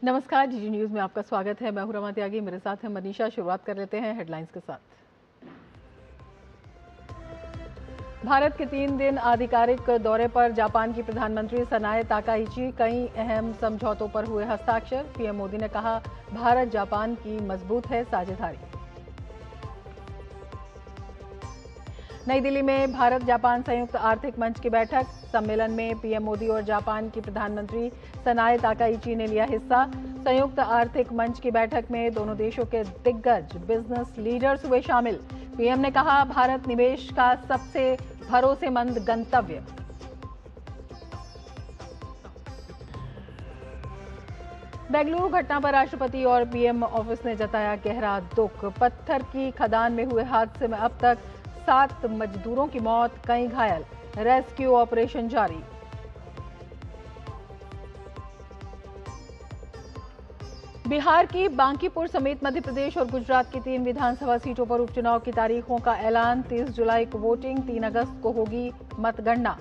नमस्कार, DD news में आपका स्वागत है। मैं हूं रमा त्यागी, मेरे साथ है मनीषा। शुरुआत कर लेते हैं हेडलाइंस के साथ। भारत के 3 दिन आधिकारिक दौरे पर जापान की प्रधानमंत्री सनाए ताकाइची। कई अहम समझौतों पर हुए हस्ताक्षर। पीएम मोदी ने कहा, भारत जापान की मजबूत है साझेदारी। नई दिल्ली में भारत जापान संयुक्त आर्थिक मंच की बैठक। सम्मेलन में पीएम मोदी और जापान की प्रधानमंत्री सनाए ताकाइची ने लिया हिस्सा। संयुक्त आर्थिक मंच की बैठक में दोनों देशों के दिग्गज बिजनेस लीडर्स हुए शामिल। पीएम ने कहा, भारत निवेश का सबसे भरोसेमंद गंतव्य। बेंगलुरु घटना पर राष्ट्रपति और पीएम ऑफिस ने जताया गहरा दुख। पत्थर की खदान में हुए हादसे में अब तक 7 मजदूरों की मौत, कई घायल। रेस्क्यू ऑपरेशन जारी। बिहार की बांकीपुर समेत मध्य प्रदेश और गुजरात की 3 विधानसभा सीटों पर उपचुनाव की तारीखों का ऐलान। 30 जुलाई को वोटिंग, 3 अगस्त को होगी मतगणना।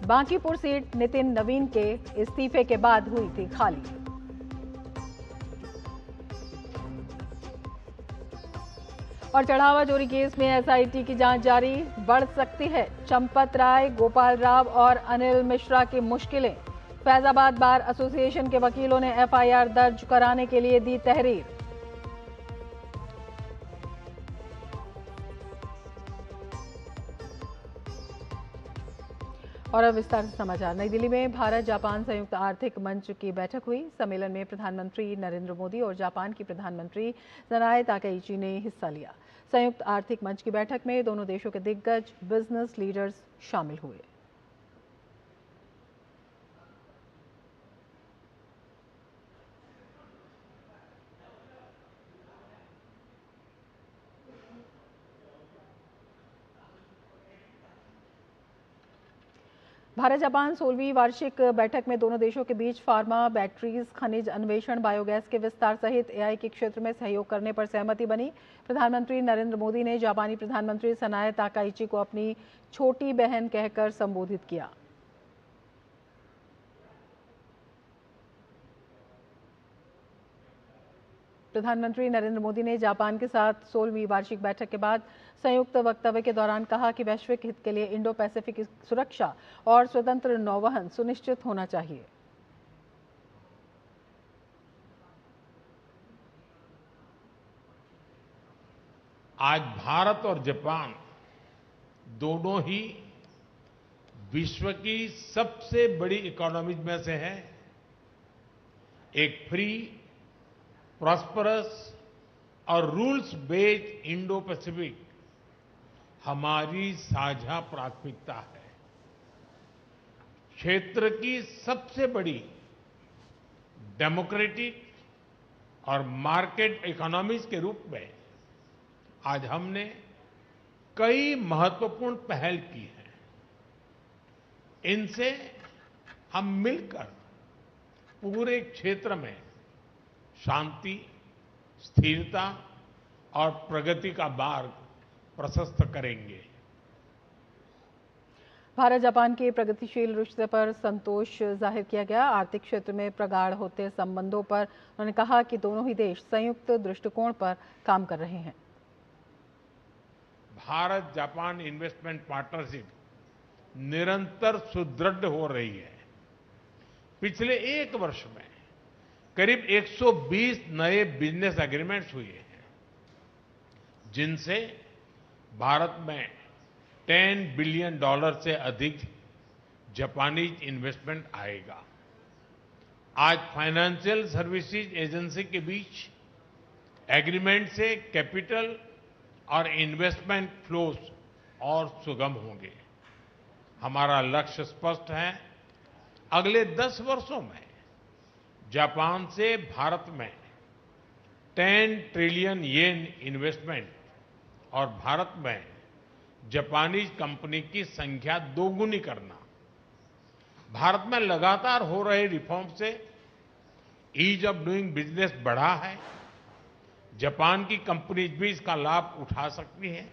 बांकीपुर सीट नितिन नवीन के इस्तीफे के बाद हुई थी खाली। और चढ़ावा चोरी केस में एसआईटी की जांच जारी। बढ़ सकती है चंपत राय, गोपाल राव और अनिल मिश्रा की मुश्किलें। फैजाबाद बार एसोसिएशन के वकीलों ने एफआईआर दर्ज कराने के लिए दी तहरीर। और अब विस्तार से समाचार। नई दिल्ली में भारत जापान संयुक्त आर्थिक मंच की बैठक हुई। सम्मेलन में प्रधानमंत्री नरेंद्र मोदी और जापान की प्रधानमंत्री सनाए ताकाइची ने हिस्सा लिया। संयुक्त आर्थिक मंच की बैठक में दोनों देशों के दिग्गज बिजनेस लीडर्स शामिल हुए। भारत जापान 16वीं वार्षिक बैठक में दोनों देशों के बीच फार्मा, बैटरीज, खनिज अन्वेषण, बायोगैस के विस्तार सहित एआई के क्षेत्र में सहयोग करने पर सहमति बनी। प्रधानमंत्री नरेंद्र मोदी ने जापानी प्रधानमंत्री सनाए ताकाइची को अपनी छोटी बहन कहकर संबोधित किया। प्रधानमंत्री नरेंद्र मोदी ने जापान के साथ 16वीं वार्षिक बैठक के बाद संयुक्त वक्तव्य के दौरान कहा कि वैश्विक हित के लिए इंडो पैसिफिक की सुरक्षा और स्वतंत्र नौवहन सुनिश्चित होना चाहिए। आज भारत और जापान दोनों ही विश्व की सबसे बड़ी इकोनॉमीज में से हैं। एक फ्री, प्रॉस्परस और रूल्स बेस्ड इंडो पैसिफिक हमारी साझा प्राथमिकता है। क्षेत्र की सबसे बड़ी डेमोक्रेटिक और मार्केट इकोनॉमीज के रूप में आज हमने कई महत्वपूर्ण पहल की हैं। इनसे हम मिलकर पूरे क्षेत्र में शांति, स्थिरता और प्रगति का मार्ग प्रशस्त करेंगे। भारत जापान के प्रगतिशील रिश्ते पर संतोष जाहिर किया गया। आर्थिक क्षेत्र में प्रगाढ़ होते संबंधों पर उन्होंने कहा कि दोनों ही देश संयुक्त दृष्टिकोण पर काम कर रहे हैं। भारत जापान इन्वेस्टमेंट पार्टनरशिप निरंतर सुदृढ़ हो रही है। पिछले 1 वर्ष में करीब 120 नए बिजनेस एग्रीमेंट्स हुए हैं, जिनसे भारत में $10 बिलियन से अधिक जापानीज इन्वेस्टमेंट आएगा। आज फाइनेंशियल सर्विसेज एजेंसी के बीच एग्रीमेंट से कैपिटल और इन्वेस्टमेंट फ्लोज और सुगम होंगे। हमारा लक्ष्य स्पष्ट है। अगले 10 वर्षों में जापान से भारत में 10 ट्रिलियन येन इन्वेस्टमेंट और भारत में जापानीज कंपनी की संख्या दोगुनी करना। भारत में लगातार हो रहे रिफॉर्म से ईज ऑफ डूइंग बिजनेस बढ़ा है। जापान की कंपनीज भी इसका लाभ उठा सकती हैं।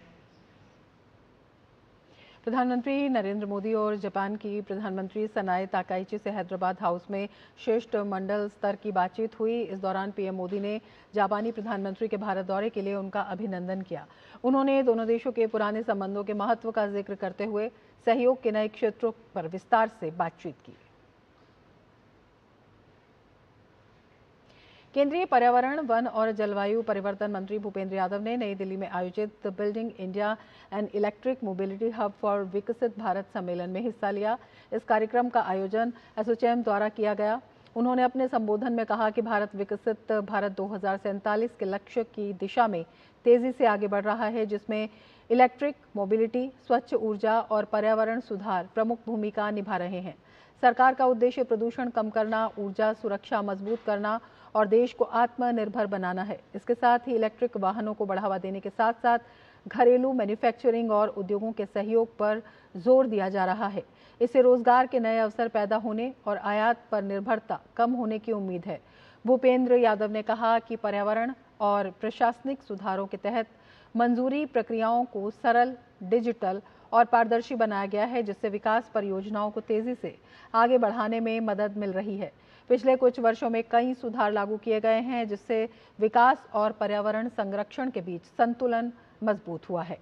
प्रधानमंत्री नरेंद्र मोदी और जापान की प्रधानमंत्री सनाए ताकाइची से हैदराबाद हाउस में शिष्टमंडल स्तर की बातचीत हुई। इस दौरान पीएम मोदी ने जापानी प्रधानमंत्री के भारत दौरे के लिए उनका अभिनंदन किया। उन्होंने दोनों देशों के पुराने संबंधों के महत्व का जिक्र करते हुए सहयोग के नए क्षेत्रों पर विस्तार से बातचीत की। केंद्रीय पर्यावरण, वन और जलवायु परिवर्तन मंत्री भूपेंद्र यादव ने नई दिल्ली में आयोजित building India and electric mobility hub for विकसित भारत सम्मेलन में हिस्सा लिया। इस कार्यक्रम का आयोजन एसोचैम द्वारा किया गया। उन्होंने अपने संबोधन में कहा कि भारत विकसित भारत 2047 के लक्ष्य की दिशा में तेजी से आगे बढ़ रहा है, जिसमें इलेक्ट्रिक मोबिलिटी, स्वच्छ ऊर्जा और पर्यावरण सुधार प्रमुख भूमिका निभा रहे हैं। सरकार का उद्देश्य प्रदूषण कम करना, ऊर्जा सुरक्षा मजबूत करना और देश को आत्मनिर्भर बनाना है। इसके साथ ही इलेक्ट्रिक वाहनों को बढ़ावा देने के साथ साथ घरेलू मैन्युफैक्चरिंग और उद्योगों के सहयोग पर जोर दिया जा रहा है। इससे रोजगार के नए अवसर पैदा होने और आयात पर निर्भरता कम होने की उम्मीद है। भूपेंद्र यादव ने कहा कि पर्यावरण और प्रशासनिक सुधारों के तहत मंजूरी प्रक्रियाओं को सरल, डिजिटल और पारदर्शी बनाया गया है, जिससे विकास परियोजनाओं को तेजी से आगे बढ़ाने में मदद मिल रही है। पिछले कुछ वर्षों में कई सुधार लागू किए गए हैं, जिससे विकास और पर्यावरण संरक्षण के बीच संतुलन मजबूत हुआ है।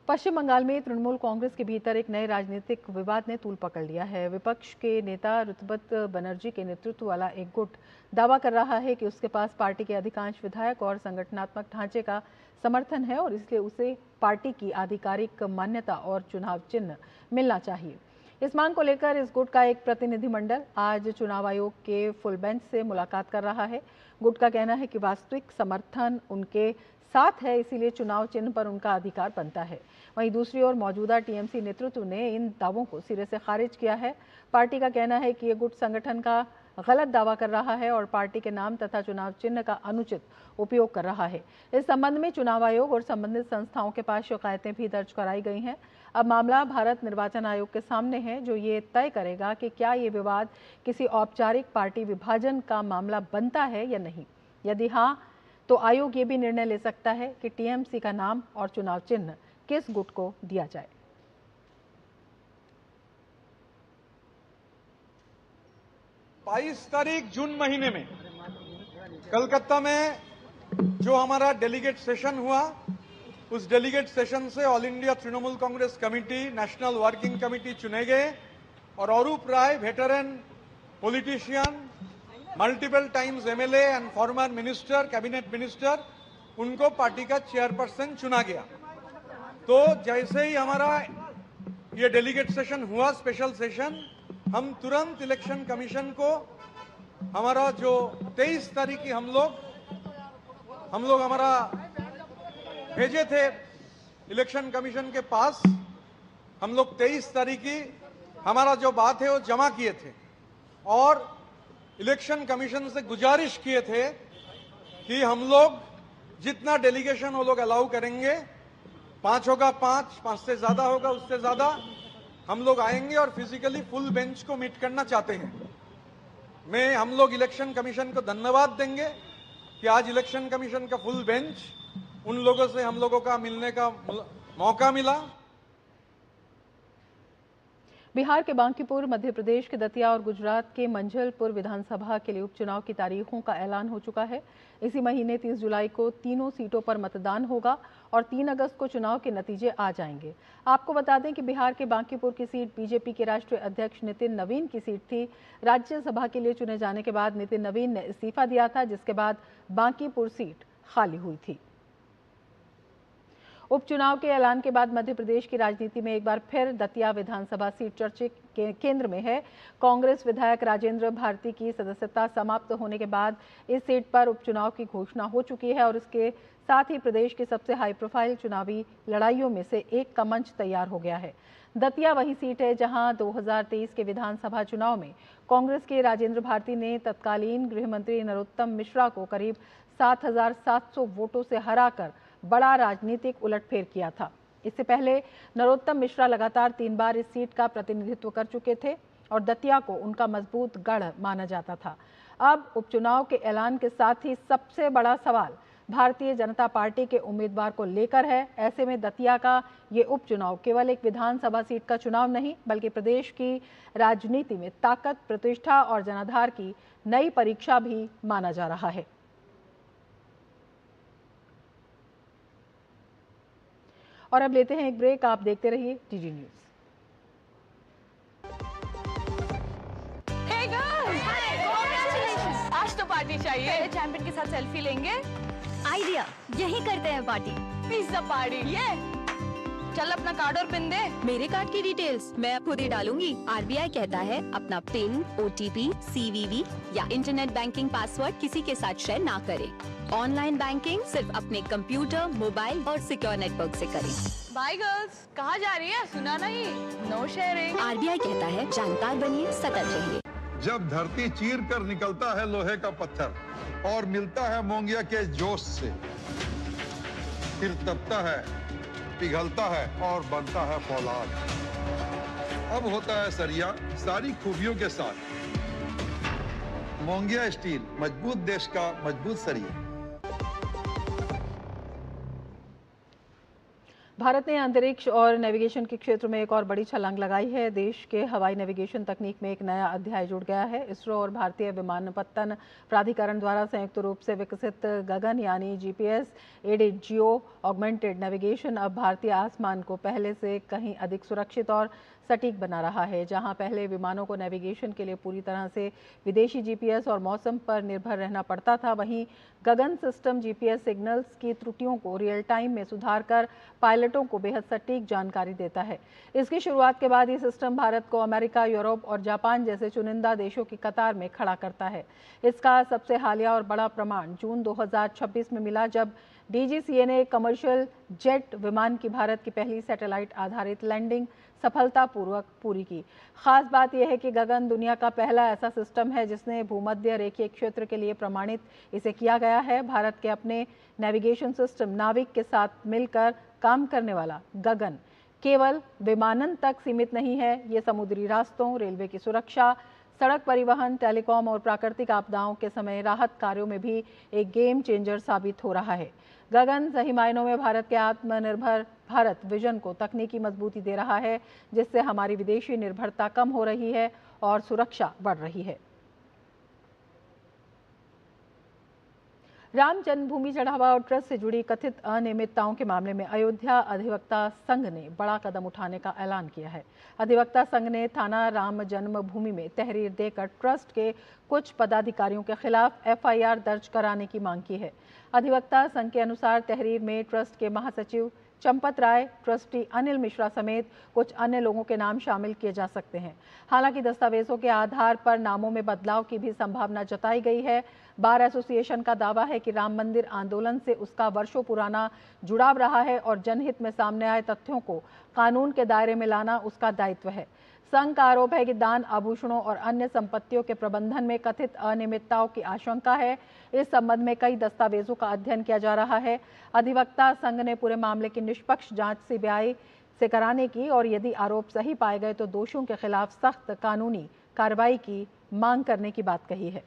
पश्चिम बंगाल में तृणमूल कांग्रेस के भीतर एक नए राजनीतिक विवाद ने तूल पकड़ लिया है। विपक्ष के नेता ऋतुपत बनर्जी के नेतृत्व वाला एक गुट दावा कर रहा है कि उसके पास पार्टी के अधिकांश विधायक और संगठनात्मक ढांचे का समर्थन है और इसलिए उसे पार्टी की आधिकारिक मान्यता और चुनाव चिन्ह मिलना चाहिए। इस मांग को लेकर इस गुट का एक प्रतिनिधिमंडल आज चुनाव आयोग के फुल बेंच से मुलाकात कर रहा है। गुट का कहना है कि वास्तविक समर्थन उनके साथ है, इसीलिए चुनाव चिन्ह पर उनका अधिकार बनता है। वहीं दूसरी ओर मौजूदा टीएमसी नेतृत्व ने इन दावों को सिरे से खारिज किया है। पार्टी का कहना है कि ये गुट संगठन का गलत दावा कर रहा है और पार्टी के नाम तथा चुनाव चिन्ह का अनुचित उपयोग कर रहा है। इस संबंध में चुनाव आयोग और संबंधित संस्थाओं के पास शिकायतें भी दर्ज कराई गई हैं। अब मामला भारत निर्वाचन आयोग के सामने है, जो ये तय करेगा कि क्या ये विवाद किसी औपचारिक पार्टी विभाजन का मामला बनता है या नहीं। यदि हाँ, तो आयोग ये भी निर्णय ले सकता है कि टीएमसी का नाम और चुनाव चिन्ह किस गुट को दिया जाए। 22 तारीख जून महीने में कलकत्ता में जो हमारा डेलीगेट सेशन हुआ, उस डेलीगेट सेशन से All India Trinamool Congress committee, national working committee चुने गए और Arup Roy, veteran politician, multiple times MLA and former minister, cabinet minister, उनको पार्टी का चेयरपर्सन चुना गया। तो जैसे ही हमारा ये डेलीगेट सेशन हुआ, स्पेशल सेशन, हम तुरंत इलेक्शन कमीशन को हमारा जो 23 तारीख की हम लोग हमारा भेजे थे इलेक्शन कमीशन के पास। हम लोग 23 तारीख की हमारा जो बात है वो जमा किए थे और इलेक्शन कमीशन से गुजारिश किए थे कि हम लोग जितना डेलीगेशन वो लोग अलाउ करेंगे, 5 होगा 5 से ज्यादा होगा उससे ज्यादा, हम लोग आएंगे और फिजिकली फुल बेंच को मीट करना चाहते हैं। हम लोग इलेक्शन कमीशन को धन्यवाद देंगे कि आज इलेक्शन कमीशन का फुल बेंच उन लोगों से हम लोगों का मिलने का मौका मिला। बिहार के बांकीपुर, मध्य प्रदेश के दतिया और गुजरात के मंझलपुर विधानसभा के लिए उपचुनाव की तारीखों का ऐलान हो चुका है। इसी महीने 30 जुलाई को तीनों सीटों पर मतदान होगा और 3 अगस्त को चुनाव के नतीजे आ जाएंगे। आपको बता दें कि बिहार के बांकीपुर की सीट बीजेपी के राष्ट्रीय अध्यक्ष नितिन नवीन की सीट थी। राज्यसभा के लिए चुने जाने के बाद नितिन नवीन ने इस्तीफा दिया था, जिसके बाद बांकीपुर सीट खाली हुई थी। उपचुनाव के ऐलान के बाद मध्य प्रदेश की राजनीति में एक बार फिर दतिया विधानसभा सीट चर्चे के केंद्र में है। कांग्रेस विधायक राजेंद्र भारती की सदस्यता समाप्त होने के बाद इस सीट पर उपचुनाव की घोषणा हो चुकी है और इसके साथ ही प्रदेश के सबसे हाई प्रोफाइल चुनावी लड़ाइयों में से एक का मंच तैयार हो गया है। दतिया वही सीट है जहां 2023 के विधानसभा चुनाव में कांग्रेस के राजेंद्र भारती ने तत्कालीन गृह मंत्री नरोत्तम मिश्रा को करीब 7,700 वोटों से हराकर बड़ा राजनीतिक उलटफेर किया था। इससे पहले नरोत्तम मिश्रा लगातार 3 बार इस सीट का प्रतिनिधित्व कर चुके थे और दतिया को उनका मजबूत गढ़ माना जाता था। अब उपचुनाव के ऐलान के साथ ही सबसे बड़ा सवाल भारतीय जनता पार्टी के उम्मीदवार को लेकर है। ऐसे में दतिया का ये उपचुनाव केवल एक विधानसभा सीट का चुनाव नहीं, बल्कि प्रदेश की राजनीति में ताकत, प्रतिष्ठा और जनाधार की नई परीक्षा भी माना जा रहा है। और अब लेते हैं एक ब्रेक। आप देखते रहिए DD न्यूज। आज तो पार्टी चाहिए। चैंपियन के साथ सेल्फी लेंगे। आइडिया, यही करते हैं पार्टी। Pizza party. ये चल अपना कार्ड और पिन दे। मेरे कार्ड की डिटेल्स मैं खुद ही डालूंगी। RBI कहता है अपना पिन, OTP, CVV या इंटरनेट बैंकिंग पासवर्ड किसी के साथ शेयर ना करें। ऑनलाइन बैंकिंग सिर्फ अपने कंप्यूटर, मोबाइल और सिक्योर नेटवर्क से करें। बाय गर्ल्स, कहाँ जा रही है? सुना नहीं? No sharing. RBI कहता है जानकार बनिए, सतर्क रहिए। जब धरती चीर कर निकलता है लोहे का पत्थर और मिलता है मोंगिया के जोश से, फिर तपता है, पिघलता है और बनता है फौलाद। अब होता है सरिया सारी खूबियों के साथ। मोंगिया स्टील, मजबूत देश का मजबूत सरिया। भारत ने अंतरिक्ष और नेविगेशन के क्षेत्र में एक और बड़ी छलांग लगाई है। देश के हवाई नेविगेशन तकनीक में एक नया अध्याय जुड़ गया है। इसरो और भारतीय विमानपत्तन प्राधिकरण द्वारा संयुक्त रूप से विकसित गगन यानी GPS added geo augmented navigation अब भारतीय आसमान को पहले से कहीं अधिक सुरक्षित और सटीक बना रहा है। जहां पहले विमानों को नेविगेशन के लिए पूरी तरह से विदेशी GPS और मौसम पर निर्भर रहना पड़ता था, वहीं गगन सिस्टम GPS सिग्नल्स की त्रुटियों को रियल टाइम में सुधार कर पायलटों को बेहद सटीक जानकारी देता है। इसकी शुरुआत के बाद ये सिस्टम भारत को अमेरिका, यूरोप और जापान जैसे चुनिंदा देशों की कतार में खड़ा करता है। इसका सबसे हालिया और बड़ा प्रमाण जून 2026 में मिला, जब DGCA ने कमर्शियल जेट विमान की भारत की पहली सैटेलाइट आधारित लैंडिंग सफलतापूर्वक पूरी की। खास बात यह है कि गगन दुनिया का पहला ऐसा सिस्टम है जिसने भूमध्य रेखीय क्षेत्र के लिए प्रमाणित इसे किया गया है। भारत के अपने नेविगेशन सिस्टम नाविक के साथ मिलकर काम करने वाला गगन केवल विमानन तक सीमित नहीं है। ये समुद्री रास्तों, रेलवे की सुरक्षा, सड़क परिवहन, टेलीकॉम और प्राकृतिक आपदाओं के समय राहत कार्यों में भी एक गेम चेंजर साबित हो रहा है। गगन सही मायनों में भारत के आत्मनिर्भर भारत विजन को तकनीकी मजबूती दे रहा है, जिससे हमारी विदेशी निर्भरता कम हो रही है और सुरक्षा बढ़ रही है। राम जन्मभूमि चढ़ावा और ट्रस्ट से जुड़ी कथित अनियमितताओं के मामले में अयोध्या अधिवक्ता संघ ने बड़ा कदम उठाने का ऐलान किया है। अधिवक्ता संघ ने थाना राम जन्मभूमि में तहरीर देकर ट्रस्ट के कुछ पदाधिकारियों के खिलाफ FIR दर्ज कराने की मांग की है। अधिवक्ता संघ के अनुसार तहरीर में ट्रस्ट के महासचिव चंपत राय, ट्रस्टी अनिल मिश्रा समेत कुछ अन्य लोगों के नाम शामिल किए जा सकते हैं। हालांकि दस्तावेजों के आधार पर नामों में बदलाव की भी संभावना जताई गई है। बार एसोसिएशन का दावा है कि राम मंदिर आंदोलन से उसका वर्षों पुराना जुड़ाव रहा है और जनहित में सामने आए तथ्यों को कानून के दायरे में लाना उसका दायित्व है। संघ का आरोप है कि दान, आभूषणों और अन्य संपत्तियों के प्रबंधन में कथित अनियमितताओं की आशंका है। इस संबंध में कई दस्तावेजों का अध्ययन किया जा रहा है। अधिवक्ता संघ ने पूरे मामले की निष्पक्ष जांच CBI से कराने की और यदि आरोप सही पाए गए तो दोषियों के खिलाफ सख्त कानूनी कार्रवाई की मांग करने की बात कही है।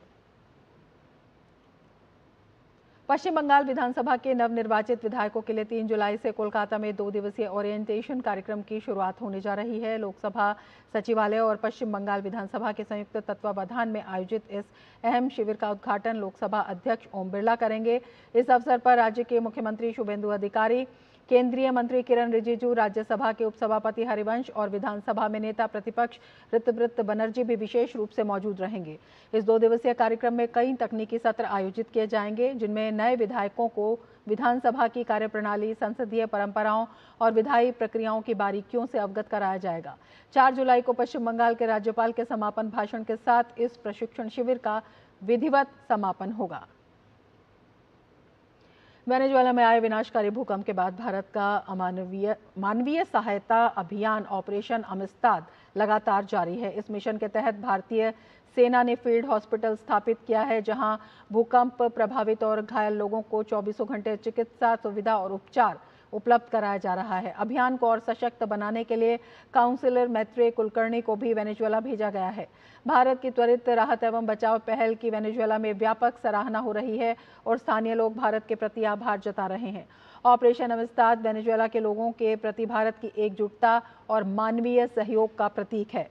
पश्चिम बंगाल विधानसभा के नवनिर्वाचित विधायकों के लिए 3 जुलाई से कोलकाता में 2 दिवसीय ओरिएंटेशन कार्यक्रम की शुरुआत होने जा रही है। लोकसभा सचिवालय और पश्चिम बंगाल विधानसभा के संयुक्त तत्वावधान में आयोजित इस अहम शिविर का उद्घाटन लोकसभा अध्यक्ष ओम बिरला करेंगे। इस अवसर पर राज्य के मुख्यमंत्री शुभेंदु अधिकारी, केंद्रीय मंत्री किरण रिजिजू, राज्यसभा के उपसभापति हरिवंश और विधानसभा में नेता प्रतिपक्ष ऋतुव्रत बनर्जी भी विशेष रूप से मौजूद रहेंगे। इस 2 दिवसीय कार्यक्रम में कई तकनीकी सत्र आयोजित किए जाएंगे, जिनमें नए विधायकों को विधानसभा की कार्यप्रणाली, संसदीय परंपराओं और विधायी प्रक्रियाओं की बारीकियों से अवगत कराया जाएगा। 4 जुलाई को पश्चिम बंगाल के राज्यपाल के समापन भाषण के साथ इस प्रशिक्षण शिविर का विधिवत समापन होगा। वेनेजुएला में आए विनाशकारी भूकंप के बाद भारत का मानवीय सहायता अभियान ऑपरेशन अमिस्ताद लगातार जारी है। इस मिशन के तहत भारतीय सेना ने फील्ड हॉस्पिटल स्थापित किया है, जहां भूकंप प्रभावित और घायल लोगों को 24 घंटे चिकित्सा सुविधा और उपचार उपलब्ध कराया जा रहा है। अभियान को और सशक्त बनाने के लिए काउंसिलर मैत्रेय कुलकर्णी को भी वेनेजुएला भेजा गया है। भारत की त्वरित राहत एवं बचाव पहल की वेनेजुएला में व्यापक सराहना हो रही है और स्थानीय लोग भारत के प्रति आभार जता रहे हैं। ऑपरेशन अमिस्ताद वेनेजुएला के लोगों के प्रति भारत की एकजुटता और मानवीय सहयोग का प्रतीक है।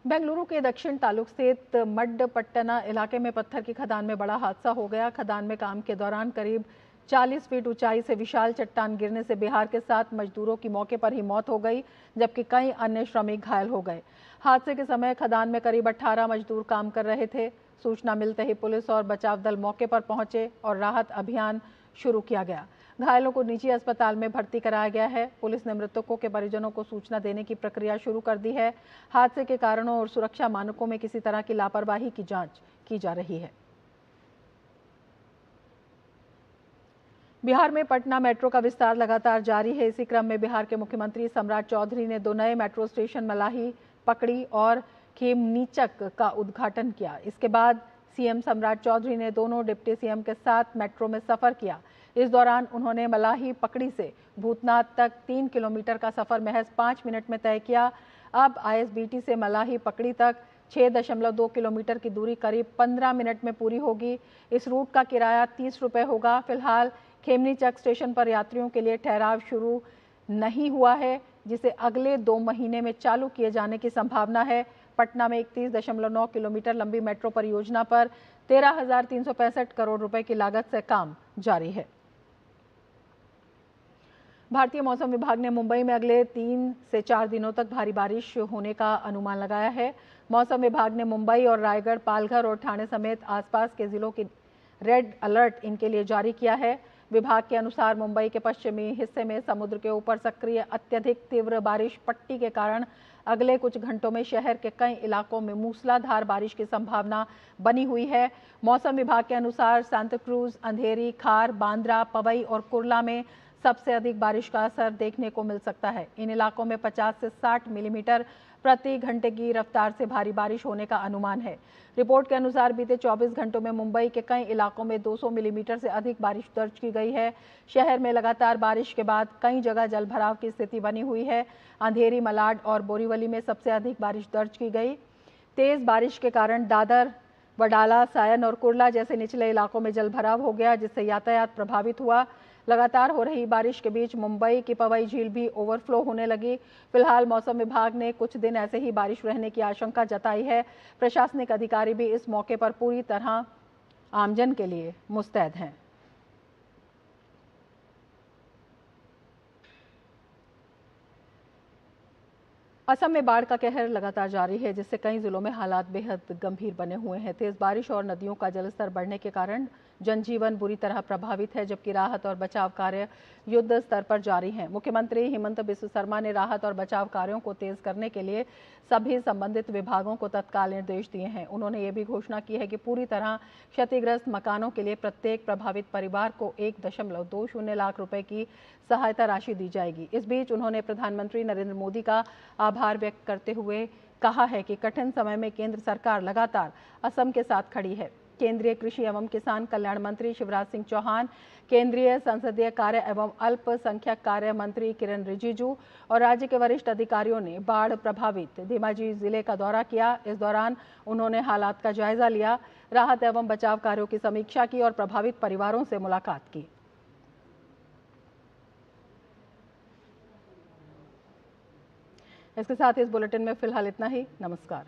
बेंगलुरु के दक्षिण तालुक स्थित मड्डपट्टना इलाके में पत्थर की खदान में बड़ा हादसा हो गया। खदान में काम के दौरान करीब 40 फीट ऊंचाई से विशाल चट्टान गिरने से बिहार के 7 मजदूरों की मौके पर ही मौत हो गई, जबकि कई अन्य श्रमिक घायल हो गए। हादसे के समय खदान में करीब 18 मजदूर काम कर रहे थे। सूचना मिलते ही पुलिस और बचाव दल मौके पर पहुंचे और राहत अभियान शुरू किया गया। घायलों को निजी अस्पताल में भर्ती कराया गया है। पुलिस ने मृतकों के परिजनों को सूचना देने की प्रक्रिया शुरू कर दी है। हादसे के कारणों और सुरक्षा मानकों में किसी तरह की लापरवाही की जांच की जा रही है। बिहार में पटना मेट्रो का विस्तार लगातार जारी है। इसी क्रम में बिहार के मुख्यमंत्री सम्राट चौधरी ने 2 नए मेट्रो स्टेशन मलाही पकड़ी और खेमनीचक का उद्घाटन किया। इसके बाद सीएम सम्राट चौधरी ने दोनों डिप्टी सीएम के साथ मेट्रो में सफर किया। इस दौरान उन्होंने मलाही पकड़ी से भूतनाथ तक 3 किलोमीटर का सफर महज 5 मिनट में तय किया। अब आईएसबीटी से मलाही पकड़ी तक 6.2 किलोमीटर की दूरी करीब 15 मिनट में पूरी होगी। इस रूट का किराया 30 रुपये होगा। फिलहाल खेमनीचक स्टेशन पर यात्रियों के लिए ठहराव शुरू नहीं हुआ है, जिसे अगले 2 महीने में चालू किए जाने की संभावना है। पटना में 31.9 किलोमीटर लंबी मेट्रो परियोजना पर 13,365 करोड़ रुपए की लागत से काम जारी है। भारतीय मौसम विभाग ने मुंबई में अगले 3 से 4 दिनों तक भारी बारिश होने का अनुमान लगाया है। मौसम विभाग ने मुंबई और रायगढ़, पालघर और ठाणे समेत आसपास के जिलों की रेड अलर्ट इनके लिए जारी किया है। विभाग के अनुसार मुंबई के पश्चिमी हिस्से में समुद्र के ऊपर सक्रिय अत्यधिक तीव्र बारिश पट्टी के कारण अगले कुछ घंटों में शहर के कई इलाकों में मूसलाधार बारिश की संभावना बनी हुई है। मौसम विभाग के अनुसार सांताक्रूज, अंधेरी, खार, बांद्रा, पवई और कुर्ला में सबसे अधिक बारिश का असर देखने को मिल सकता है। इन इलाकों में 50 से 60 मिलीमीटर प्रति घंटे की रफ्तार से भारी बारिश होने का अनुमान है। रिपोर्ट के अनुसार बीते 24 घंटों में मुंबई के कई इलाकों में 200 मिलीमीटर से अधिक बारिश दर्ज की गई है। शहर में लगातार बारिश के बाद कई जगह जलभराव की स्थिति बनी हुई है। अंधेरी, मलाड और बोरीवली में सबसे अधिक बारिश दर्ज की गई। तेज बारिश के कारण दादर, वडाला, सायन और कुर्ला जैसे निचले इलाकों में जलभराव हो गया, जिससे यातायात प्रभावित हुआ। लगातार हो रही बारिश के बीच मुंबई की पवई झील भी ओवरफ्लो होने लगी। फिलहाल मौसम विभाग ने कुछ दिन ऐसे ही बारिश रहने की आशंका जताई है। प्रशासनिक अधिकारी भी इस मौके पर पूरी तरह आमजन के लिए मुस्तैद हैं। असम में बाढ़ का कहर लगातार जारी है, जिससे कई जिलों में हालात बेहद गंभीर बने हुए हैं। तेज बारिश और नदियों का जलस्तर बढ़ने के कारण जनजीवन बुरी तरह प्रभावित है, जबकि राहत और बचाव कार्य युद्ध स्तर पर जारी हैं। मुख्यमंत्री हिमंत बिस्वा शर्मा ने राहत और बचाव कार्यों को तेज करने के लिए सभी संबंधित विभागों को तत्काल निर्देश दिए हैं। उन्होंने ये भी घोषणा की है कि पूरी तरह क्षतिग्रस्त मकानों के लिए प्रत्येक प्रभावित परिवार को 1.20 लाख रुपए की सहायता राशि दी जाएगी। इस बीच उन्होंने प्रधानमंत्री नरेंद्र मोदी का आभार व्यक्त करते हुए कहा है कि कठिन समय में केंद्र सरकार लगातार असम के साथ खड़ी है। केंद्रीय कृषि एवं किसान कल्याण मंत्री शिवराज सिंह चौहान, केंद्रीय संसदीय कार्य एवं अल्पसंख्यक कार्य मंत्री किरेन रिजिजू और राज्य के वरिष्ठ अधिकारियों ने बाढ़ प्रभावित धेमाजी जिले का दौरा किया। इस दौरान उन्होंने हालात का जायजा लिया, राहत एवं बचाव कार्यों की समीक्षा की और प्रभावित परिवारों से मुलाकात की। इसके साथ इस बुलेटिन में फिलहाल इतना ही। नमस्कार।